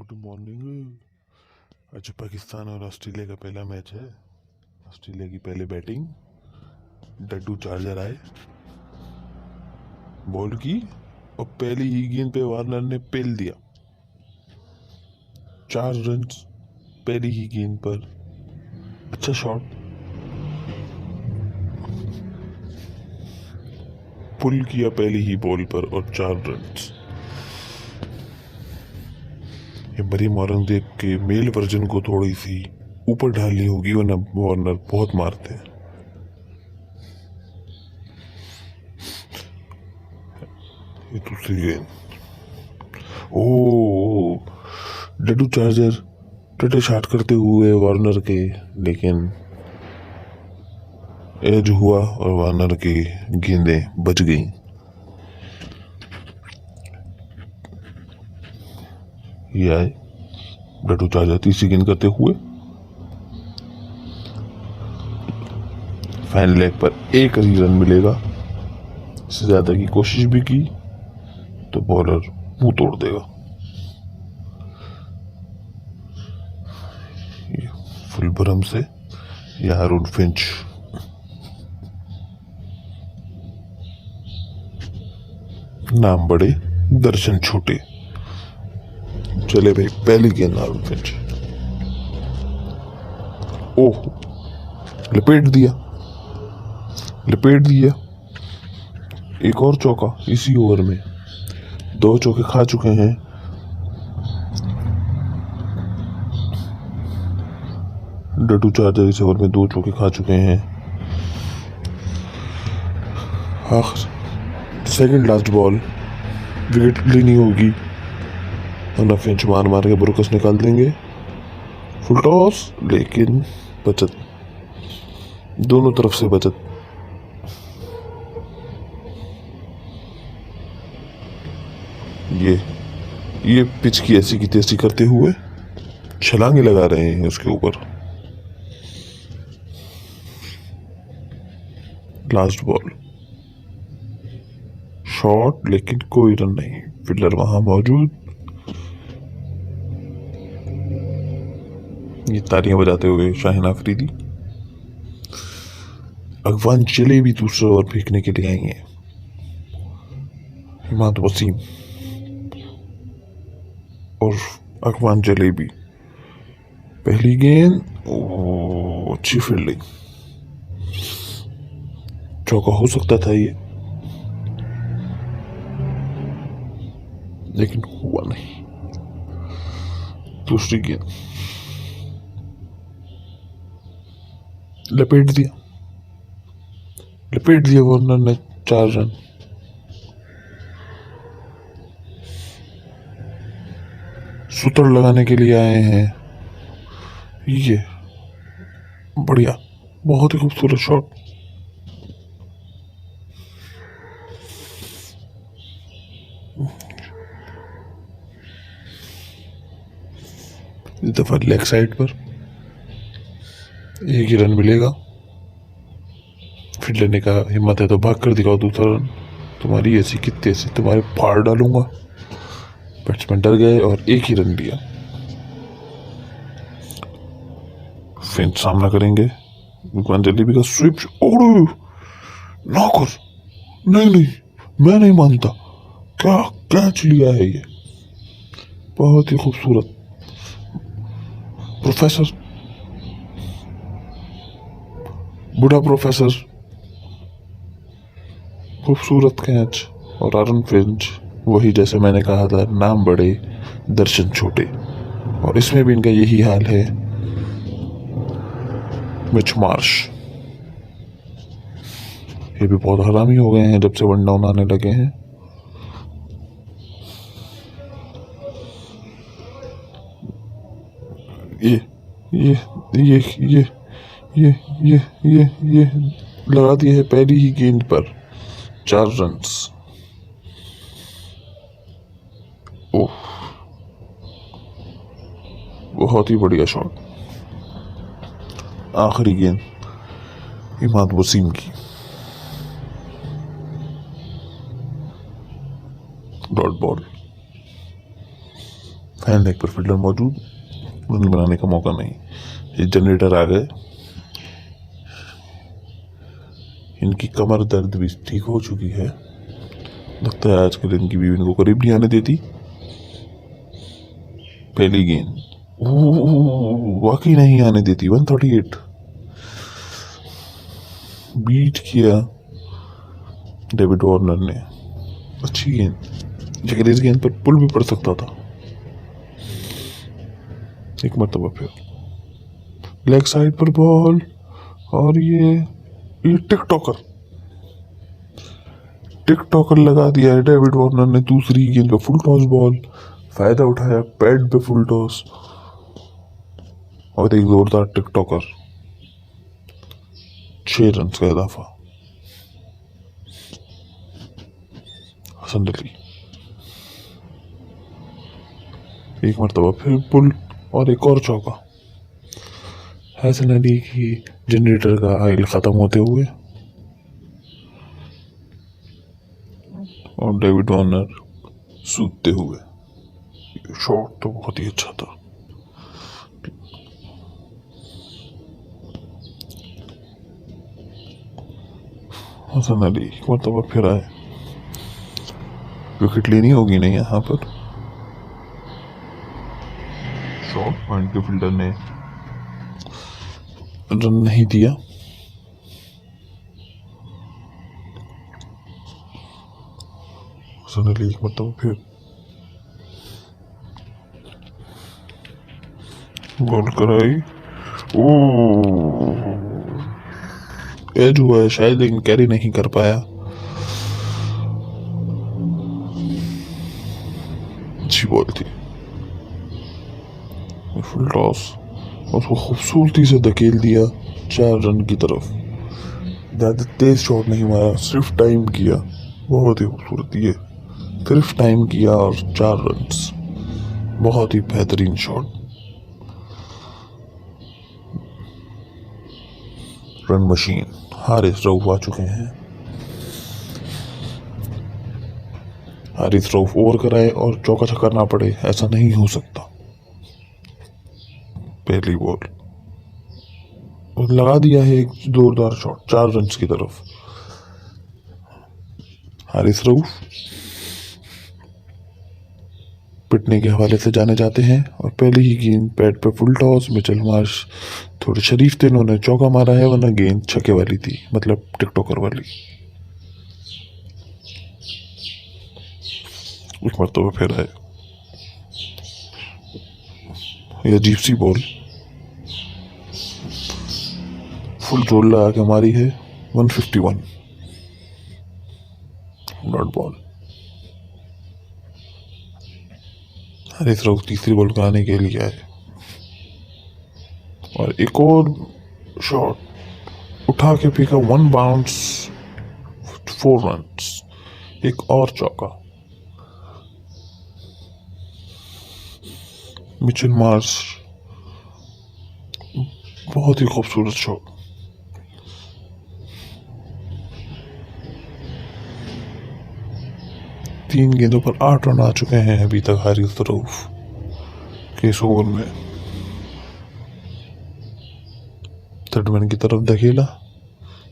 Good morning. आज पाकिस्तान और Australia का पहला मैच है। ऑस्ट्रेलिया की पहले बैटिंग, डड्डू चार्जर आए, बॉल की और पहली ही गेंद पे वार्नर ने पेल दिया। 4 रन पहली ही गेंद पर। अच्छा शॉट, पुल किया पहली ही बॉल पर और 4 रन। ये मरीम औरंगजेब के मेल वर्जन को थोड़ी सी ऊपर ढालनी होगी, वरना वार्नर बहुत मारते हैं। ये दूसरी गेंद, ओ डड्डू चार्जर टटे शॉट करते हुए वार्नर के, लेकिन एज हुआ और वार्नर की गेंदें बच गई। ये आए डड्डू चार्जर तीसरी गेंद करते हुए, फैन लेग पर एक ही रन मिलेगा। इससे ज्यादा की कोशिश भी की तो बॉलर मुंह तोड़ देगा। फुलबरम से या अरुण फिंच, नाम बड़े दर्शन छोटे। चले भाई, पहली गेंद अरुण फिंच, ओह लपेट दिया। एक और चौका इसी ओवर में। 2 चौके खा चुके हैं। डड्डू चार्जर इस ओवर में 2 चौके खा चुके हैं। सेकंड लास्ट बॉल, विकेट लेनी होगी वरना फिंच मार मार के ब्रोकस निकाल देंगे। फुल टॉस, लेकिन बचत, दोनों तरफ से बचत। ये पिच की ऐसी की तैसी करते हुए छलांगे लगा रहे हैं उसके ऊपर। लास्ट बॉल, शॉट, लेकिन कोई रन नहीं। फील्डर वहां मौजूद। ये तालियां बजाते हुए शाहिन आफरीदी। अगवान जलेबी दूसरा ओवर फेंकने के लिए आई हैं। इमाद वसीम और अगवान जलेबी। पहली गेंद, अच्छी फील्डिंग, चौका हो सकता था ये, लेकिन हुआ नहीं। दूसरी गेंद लपेट दिया वार्नर ने। 4 रन। सूत्र लगाने के लिए आए हैं। ये बढ़िया, बहुत ही खूबसूरत शॉट। इस दफा लेग साइड पर एक ही रन मिलेगा। फील्डर ने कहा हिम्मत है तो भाग कर दिखाओ दूसरा रन, तुम्हारी ऐसी कितने ऐसी तुम्हारे फाड़ डालूंगा। बैट्समैन डर गए और एक ही रन लिया। फिंच सामना करेंगे। जलेबी का स्विप, ना कर, नहीं मैं नहीं मानता, क्या कैच लिया है ये, बहुत ही खूबसूरत। प्रोफेसर, बूढ़ा प्रोफेसर, खूबसूरत कैच। और अरुण फिंच वही, जैसे मैंने कहा था, नाम बड़े दर्शन छोटे, और इसमें भी इनका यही हाल है। मिच मार्श, ये भी बहुत हरामी हो गए हैं जब से 1 डाउन आने लगे हैं। ये लगा दिए है पहली ही गेंद पर 4 रन। ओह, बहुत ही बढ़िया शॉट। आखिरी गेंद इमाद वसीम की, डॉट बॉल। फैन लेग पर फील्डर मौजूद, रन बनाने का मौका नहीं। ये जनरेटर आ गए, इनकी कमर दर्द भी ठीक हो चुकी है। लगता है आजकल इनकी बीवी इनको करीब नहीं आने देती। पहली गेंद वाकई नहीं आने देती। 138 बीट किया डेविड वार्नर ने। अच्छी गेंद, लेकिन इस गेंद पर पुल भी पड़ सकता था। एक मरतबा फिर लेग साइड पर बॉल, और ये टिकटॉकर लगा दिया है डेविड वार्नर ने। दूसरी गेंद पे फुल टॉस बॉल, फायदा उठाया, पैड पे फुल टॉस और एक जोरदार टिकटॉकर। 6 रन का इजाफा। हसन अली एक मरतबा फिर पुल और एक और चौका। हसन अली की जनरेटर का आयल खत्म होते हुए और डेविड वार्नर सूखते हुए। शॉट तो बहुत ही अच्छा था। हसन अली एक मरतबा फिर आए। विकेट लेनी होगी नहीं यहाँ पर। शॉर्ट पॉइंट के फील्डर ने रन नहीं दिया। हसन अली एक मरतबा फिर बॉल कराई। एज हुआ है शायद, लेकिन कैरी नहीं कर पाया। अच्छी बॉल थी। फुल टॉस, उसको खूबसूरती से धकेल दिया 4 रन की तरफ। ज्यादा तेज शॉट नहीं मारा, सिर्फ टाइम किया। बहुत ही खूबसूरत ये, सिर्फ टाइम किया और 4 रन। बहुत ही बेहतरीन shot. Run machine Haris Rauf आ चुके हैं। हारिस रऊफ ओवर कराए और चौका छक्का ना पड़े, ऐसा नहीं हो सकता। पहली बॉल और लगा दिया है एक जोरदार शॉट 4 रन की तरफ। हारिस रऊफ पिटने के हवाले से जाने जाते हैं और पहले ही गेंद पैड पे फुल टॉस। मिचेल मार्श थोड़े शरीफ थे, उन्होंने चौका मारा है, वरना गेंद छक्के वाली थी, मतलब टिकटॉकर वाली। एक मरतबा फिर है ये अजीब सी बॉल, फुल जोर लगा के मारी है। 151 डॉट बॉल। हारिस रऊफ तीसरी बॉल कराने के लिए आए और एक और शॉट उठा के फेंका। 1 बाउंस 4 रन। एक और चौका। मिचेल मार्श बहुत ही खूबसूरत शॉट। तीन गेंदों पर 8 रन आ चुके हैं अभी तक हारिस रऊफ के इस ओवर में। थर्डमैन की तरफ धकेला,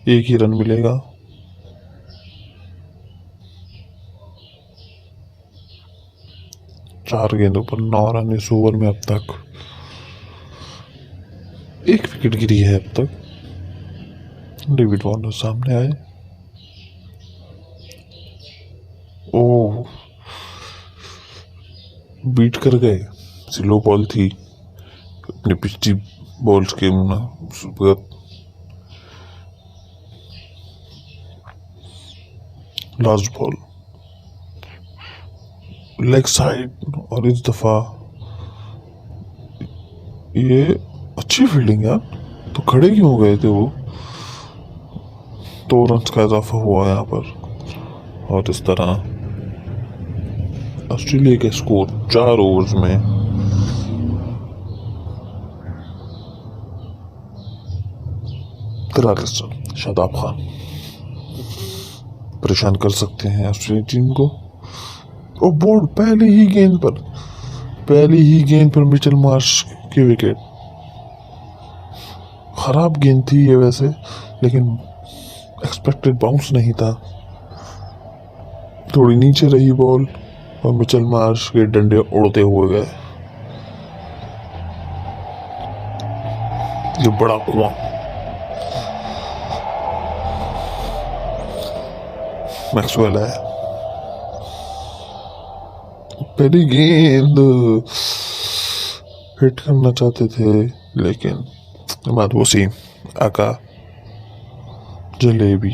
एक ही रन मिलेगा। चार गेंदों पर 9 रन इस ओवर में अब तक। एक विकेट गिरी है अब तक। डेविड वार्नर सामने आए। ओह, बीट कर गए। स्लो बॉल थी, अपनी पिछली बॉल्स के लास्ट बॉल लेग साइड, और इस दफा ये अच्छी फील्डिंग यार। तो खड़े क्यों हो गए थे वो? 2 रन का इजाफा हुआ यहाँ पर। और इस तरह ऑस्ट्रेलिया के स्कोर 4 ओवर्स में 43 रन। शादाब खान परेशान कर सकते हैं ऑस्ट्रेलिया टीम को। और बोल्ड पहले ही गेंद पर पहली ही गेंद पर मिचेल मार्श की विकेट। खराब गेंद थी ये वैसे, लेकिन एक्सपेक्टेड बाउंस नहीं था। थोड़ी नीचे रही बॉल और मिचेल मार्श के डंडे उड़ते हुए गए। ये बड़ा कुआं मैक्सवेल है। पहली गेंद हिट करना चाहते थे, लेकिन बाद वो सीन आका जलेबी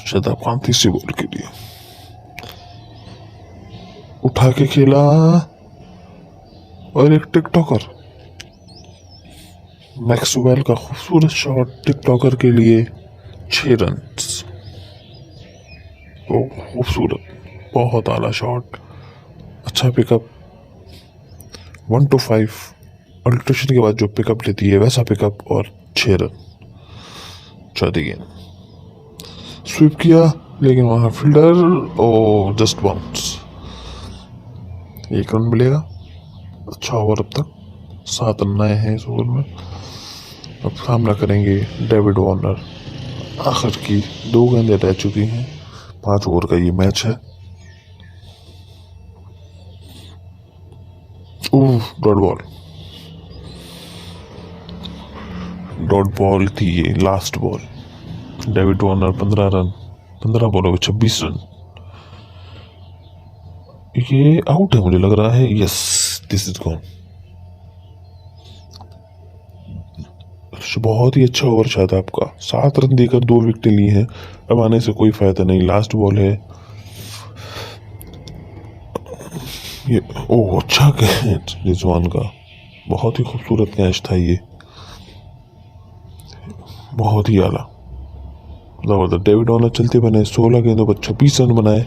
शताब्दी 35 बॉल के लिए उठा के खेला और एक टिकटॉकर मैक्सवेल का खूबसूरत शॉट टिकटॉकर के लिए 6 रन। खूबसूरत, बहुत आला शॉट, अच्छा पिकअप। 1 to 5 अल्ट्रेशन के बाद जो पिकअप लेती है वैसा पिकअप और 6 रन। चौथी गेंद स्वीप किया, लेकिन वहां फील्डर और जस्ट बाउंस। 1 रन मिलेगा। अच्छा ओवर अब तक, 7 रन आए हैं इस ओवर में। अब सामना करेंगे डेविड वार्नर। आखिर की 2 गेंदें रह चुकी हैं, 5 ओवर का ये मैच है। डॉट बॉल थी ये, last ball. David Warner 15 run, 15 बॉलों में 26 रन। ये आउट है मुझे लग रहा है। Yes, this is gone. बहुत ही अच्छा ओवर शायद आपका। 7 रन देकर 2 विकेटें ली हैं। अब आने से कोई फायदा नहीं। लास्ट बॉल है ये। ओह, अच्छा कैच रिजवान का, बहुत ही खूबसूरत कैच था ये, बहुत ही आला, जबरदस्त। डेविड वार्नर चलते बने, 16 गेंदों पर 26 रन बनाए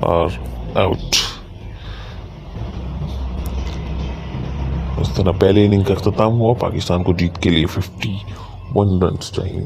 और आउट। इस तरह पहले इनिंग का अख्ताम हुआ। पाकिस्तान को जीत के लिए 51 रन चाहिए।